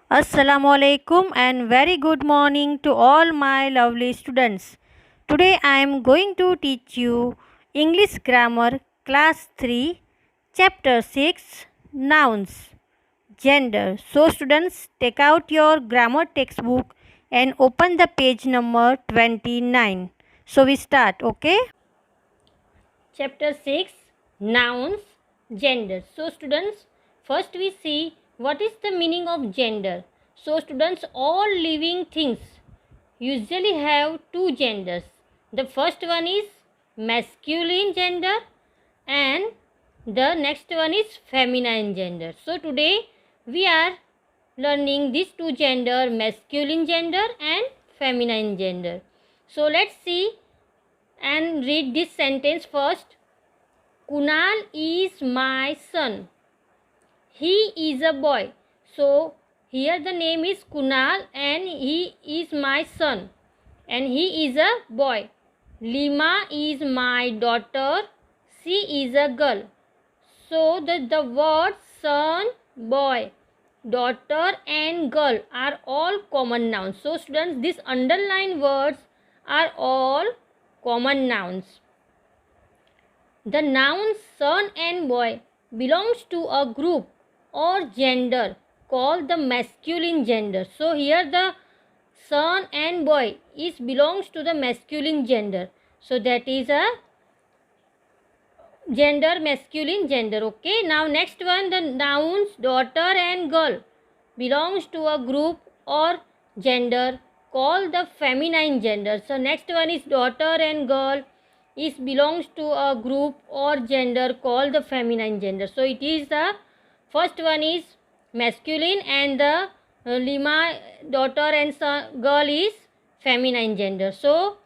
Assalamu alaikum and very good morning to all my lovely students. Today I am going to teach you English Grammar Class 3 Chapter 6 Nouns Gender. So students, take out your grammar textbook and open the page number 29. So we start, okay? Chapter 6 Nouns Gender. So students, first we see what is the meaning of gender. So students, all living things usually have two genders. The first one is masculine gender and the next one is feminine gender. So today we are learning these two gender, masculine gender and feminine gender. So let's see and read this sentence first. Kunal is my son. He is a boy. So here the name is Kunal and he is my son and he is a boy. Lima is my daughter. She is a girl. So the words son, boy, daughter and girl are all common nouns. So students, these underlined words are all common nouns. The nouns son and boy belongs to a group or gender called the masculine gender. So here the son and boy is belongs to the masculine gender. So that is a gender, masculine gender. Okay. Now next one, the nouns daughter and girl belongs to a group or gender called the feminine gender. So next one is daughter and girl is belongs to a group or gender called the feminine gender. So it is the first one is masculine and the Lima daughter and son, girl is feminine gender. So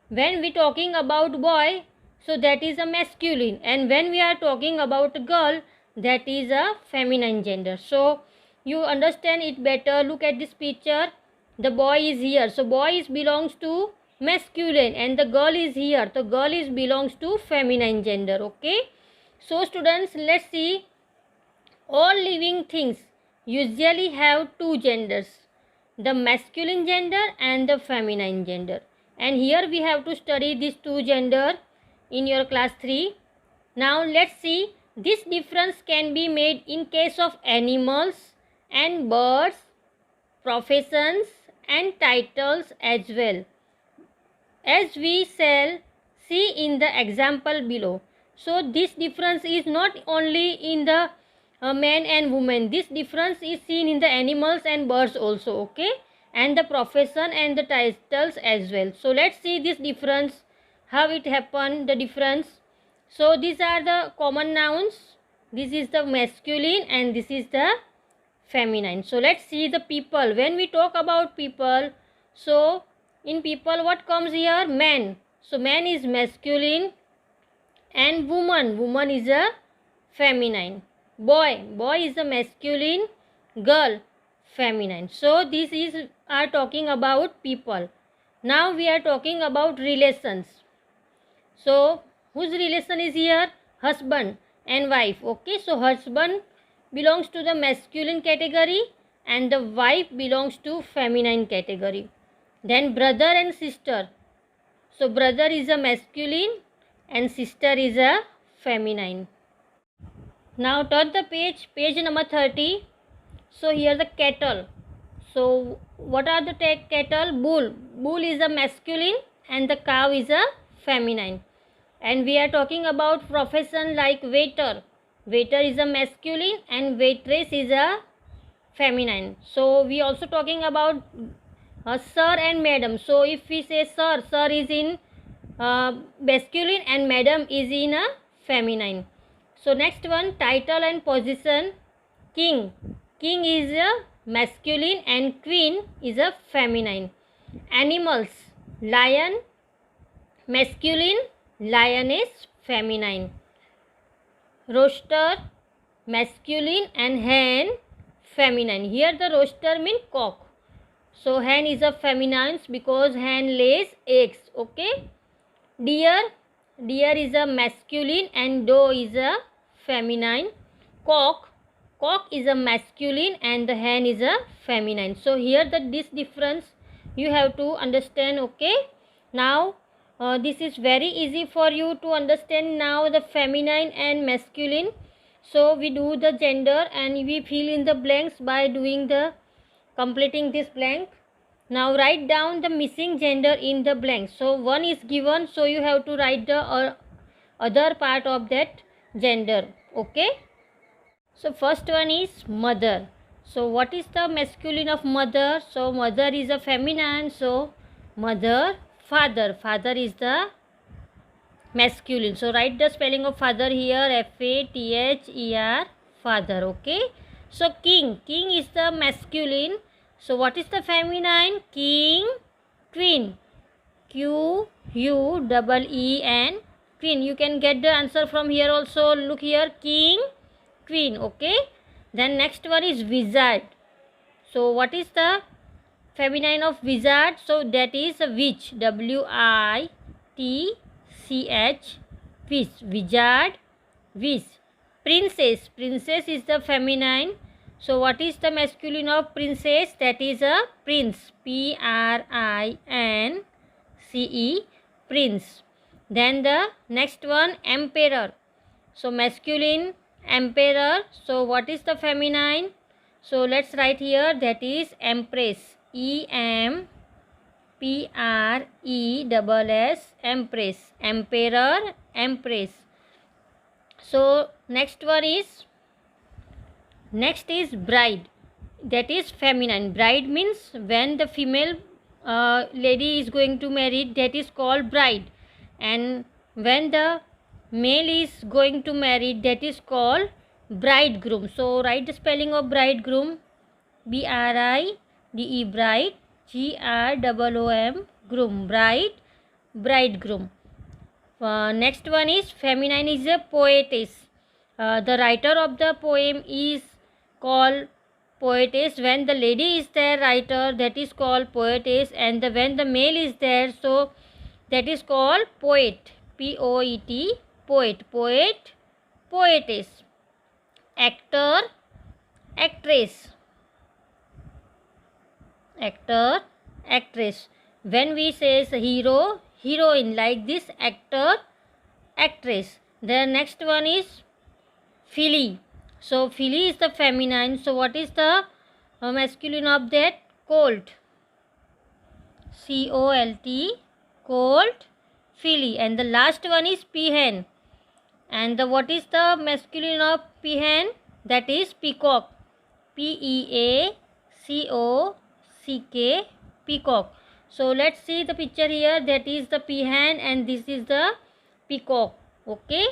when we talking about boy, so that is a masculine, and when we are talking about girl, that is a feminine gender. So you understand it better. Look at this picture. The boy is here, so boy is belongs to masculine and the girl is here, so girl is belongs to feminine gender. Okay, so students, let's see. All living things usually have two genders, the masculine gender and the feminine gender, and here we have to study these two gender in your class 3. Now let's see, this difference can be made in case of animals and birds, professions and titles as well, as we shall see in the example below. So this difference is not only in the men and women, this difference is seen in the animals and birds also. Okay, and the profession and the titles as well. So let's see this difference, how it happened, the difference. So these are the common nouns, this is the masculine and this is the feminine. So let's see the people. When we talk about people, so in people what comes here? Man. So man is masculine and woman is a feminine. Boy is a masculine, girl feminine. So this is are talking about people. Now we are talking about relations. So whose relation is here? Husband and wife. Okay, so husband belongs to the masculine category and the wife belongs to feminine category. Then brother and sister. So brother is a masculine and sister is a feminine. Now turn the page, page number 30. So here the cattle. So what are the cattle? Bull. Bull is a masculine and the cow is a feminine. And we are talking about profession like waiter. Waiter is a masculine and waitress is a feminine. So we also talking about sir and madam. So if we say sir, sir is in masculine and madam is in a feminine. So next one, title and position. King. King is a masculine and queen is a feminine. Animals. Lion, masculine, lioness, feminine. Rooster, masculine and hen, feminine. Here the rooster means cock. So hen is a feminine because hen lays eggs. Okay. Deer. Deer is a masculine and doe is a feminine. Cock cock is a masculine and the hen is a feminine. So here this difference you have to understand. Okay, now this is very easy for you to understand now, the feminine and masculine. So we do the gender and we fill in the blanks by doing the completing this blank. Now write down the missing gender in the blank. So one is given, so you have to write the other part of that gender. Okay, so first one is mother. So what is the masculine of mother? So mother is a feminine, so mother. Father, father is the masculine. So write the spelling of father here, Father, father. Okay, so king, king is the masculine. So what is the feminine? King, queen, Queen, queen. You can get the answer from here also. Look here, king, queen. Okay, then next one is wizard. So what is the feminine of wizard? So that is a witch, Witch, witch, wizard, witch. Princess, princess is the feminine. So what is the masculine of princess? That is a prince, Prince, prince. Then the next one, emperor. So masculine, emperor. So what is the feminine? So let's write here, that is empress, Empress, empress, emperor, empress. So next is bride, that is feminine. Bride means when the female lady is going to marry, that is called bride, and when the male is going to marry, that is called bridegroom. So write the spelling of bridegroom, Bride, bride, Groom, groom, bride, bridegroom. Next one is feminine, is a poetess. The writer of the poem is called poetess. When the lady is there, writer, that is called poetess, and when the male is there, so that is called poet, Poet, poet, poetess. Actor, actress, actor, actress. When we say hero, heroine, like this, actor, actress. The next one is filly. So filly is the feminine. So what is the masculine of that? Colt, Colt, colt, filly. And the last one is peahen. And what is the masculine of peahen? That is peacock, Peacock, peacock. So let's see the picture here. That is the peahen and this is the peacock. Okay,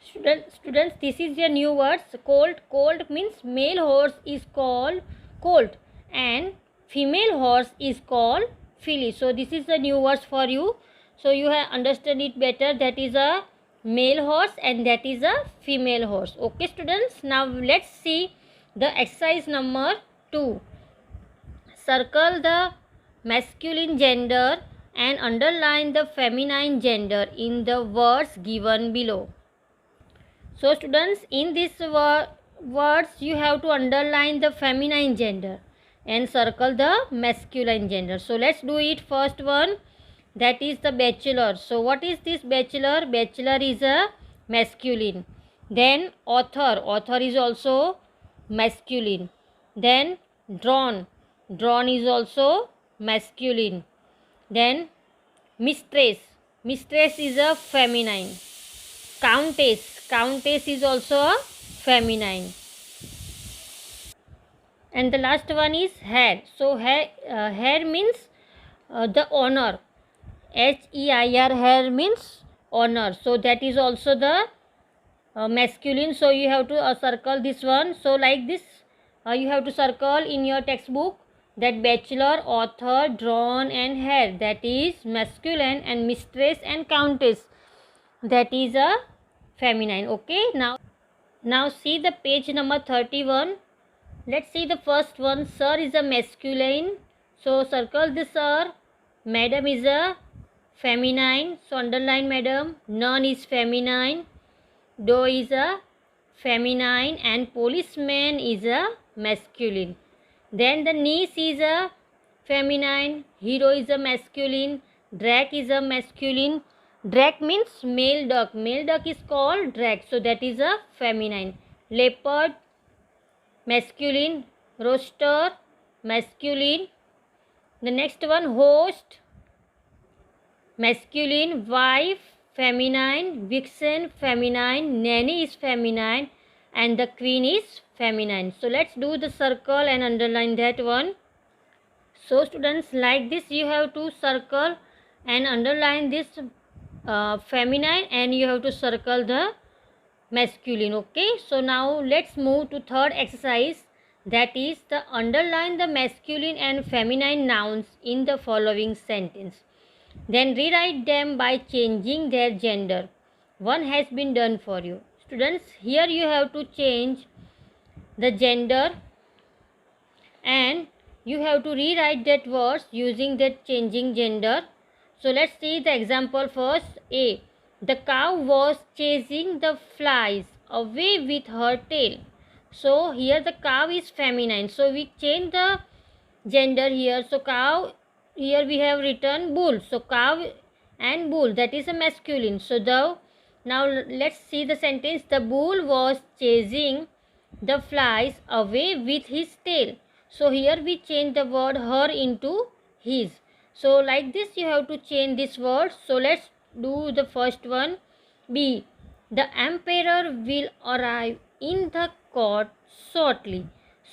students, this is your new words. Colt means male horse is called colt and female horse is called filly. So this is the new words for you, so you have understood it better. That is a male horse and that is a female horse. Okay students, now let's see the exercise number 2. Circle the masculine gender and underline the feminine gender in the words given below. So students, in these words you have to underline the feminine gender and circle the masculine gender. So let's do it. First one, that is the bachelor. So what is this bachelor? Bachelor is a masculine. Then author is also masculine. Then drawn is also masculine. Then mistress is a feminine. Countess is also a feminine. And the last one is heir. So heir means the honor, HEIR, hair means honor. So that is also the masculine. So you have to circle this one. So like this you have to circle in your textbook that bachelor, author, drawn and heir, that is masculine, and mistress and countess, that is a feminine. Okay, now see the page number 31. Let's see the first one. Sir is a masculine, so circle this sir. Madam is a feminine, so underline madam. Nun is feminine. Do is a feminine, and policeman is a masculine. Then the niece is a feminine, hero is a masculine, drake is a masculine. Drake means male duck. Male duck is called drake, so that is a feminine. Leopard, masculine. Rooster, masculine. The next one, host, masculine. Wife, feminine. Vixen, feminine. Nanny is feminine, and the queen is feminine. So let's do the circle and underline that one. So students, like this you have to circle and underline this feminine, and you have to circle the masculine. Okay, so now let's move to third exercise, that is the underline the masculine and feminine nouns in the following sentence, then rewrite them by changing their gender. One has been done for you. Students, here you have to change the gender and you have to rewrite that words using that changing gender. So let's see the example first. A. The cow was chasing the flies away with her tail. So here the cow is feminine, so we change the gender here. So cow, here we have written bull, so cow and bull, that is a masculine. So now let's see the sentence. The bull was chasing the flies away with his tail. So here we change the word her into his. So like this you have to change this word. So let's do the first one. B. The emperor will arrive in the court shortly.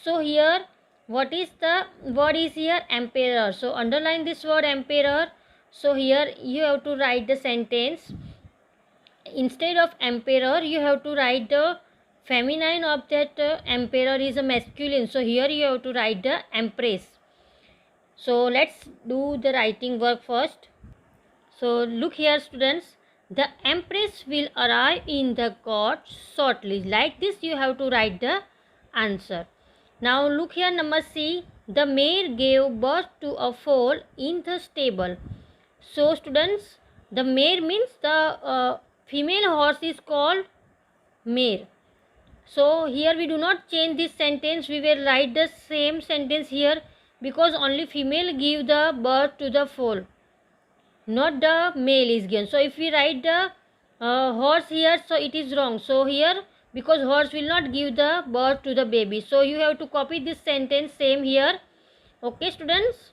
So here what is the word is here? Emperor. So underline this word emperor. So here you have to write the sentence. Instead of emperor you have to write the feminine of that emperor is a masculine. So here you have to write the empress. So let's do the writing work first. So look here students, the empress will arrive in the court shortly. Like this you have to write the answer. Now look here, number C. The mare gave birth to a foal in the stable. So students, the mare means the female horse is called mare. So here we do not change this sentence, we will write the same sentence here, because only female give the birth to the foal, not the male is given. So if we write the horse here, so it is wrong. So here, because horse will not give the birth to the baby, so you have to copy this sentence same here. Okay students,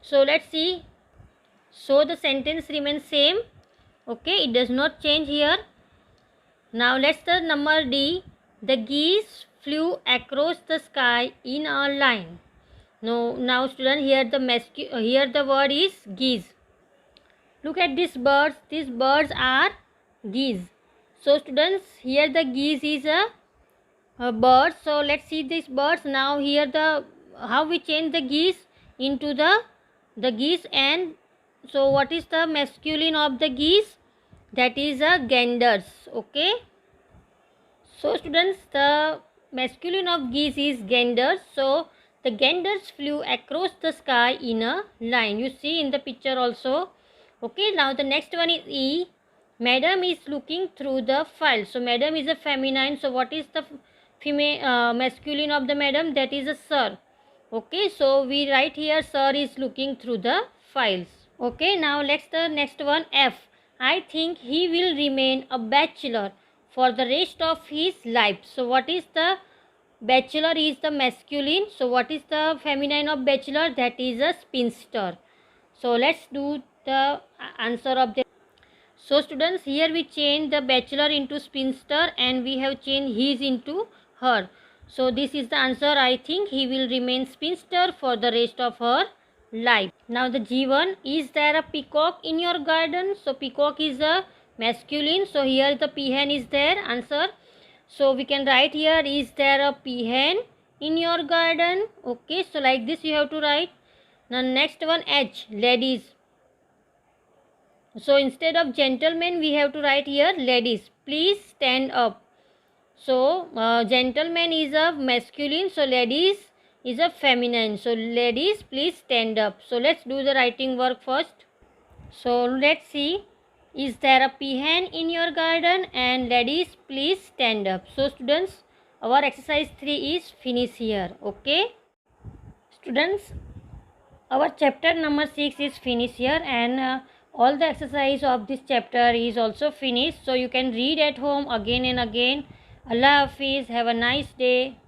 so let's see. So the sentence remains same. Okay, it does not change here. Now let's the number D. The geese flew across the sky in a line. Now student, here the word is geese. Look at these birds. These birds are geese. So students, here the geese is a bird. So let's see these birds. Now here the how we change the geese into the geese, and so what is the masculine of the geese? That is a ganders. Okay. So students, the masculine of geese is ganders. So the ganders flew across the sky in a line. You see in the picture also. Okay, now the next one is E. Madam is looking through the file. So madam is a feminine. So what is the female masculine of the madam? That is a sir. Okay, so we write here sir is looking through the files. Okay, now let's the next one, F. I think he will remain a bachelor for the rest of his life. So what is the bachelor is the masculine. So what is the feminine of bachelor? That is a spinster. So let's do the answer of the. So students, here we change the bachelor into spinster and we have changed his into her. So this is the answer. I think he will remain spinster for the rest of her life. Now the G1, is there a peacock in your garden? So peacock is a masculine. So here the peahen is there. Answer. So we can write here, is there a peahen in your garden? Okay, so like this you have to write. Now next one, H, ladies. So instead of gentlemen we have to write here ladies. Please stand up. So gentleman is a masculine. So ladies is a feminine. So ladies, please stand up. So let's do the writing work first. So let's see. Is there a peahen in your garden? And ladies, please stand up. So students, our exercise 3 is finished here. Okay. Students, our chapter number 6 is finished here, and all the exercise of this chapter is also finished. So you can read at home again and again. Allah Hafiz. Have a nice day.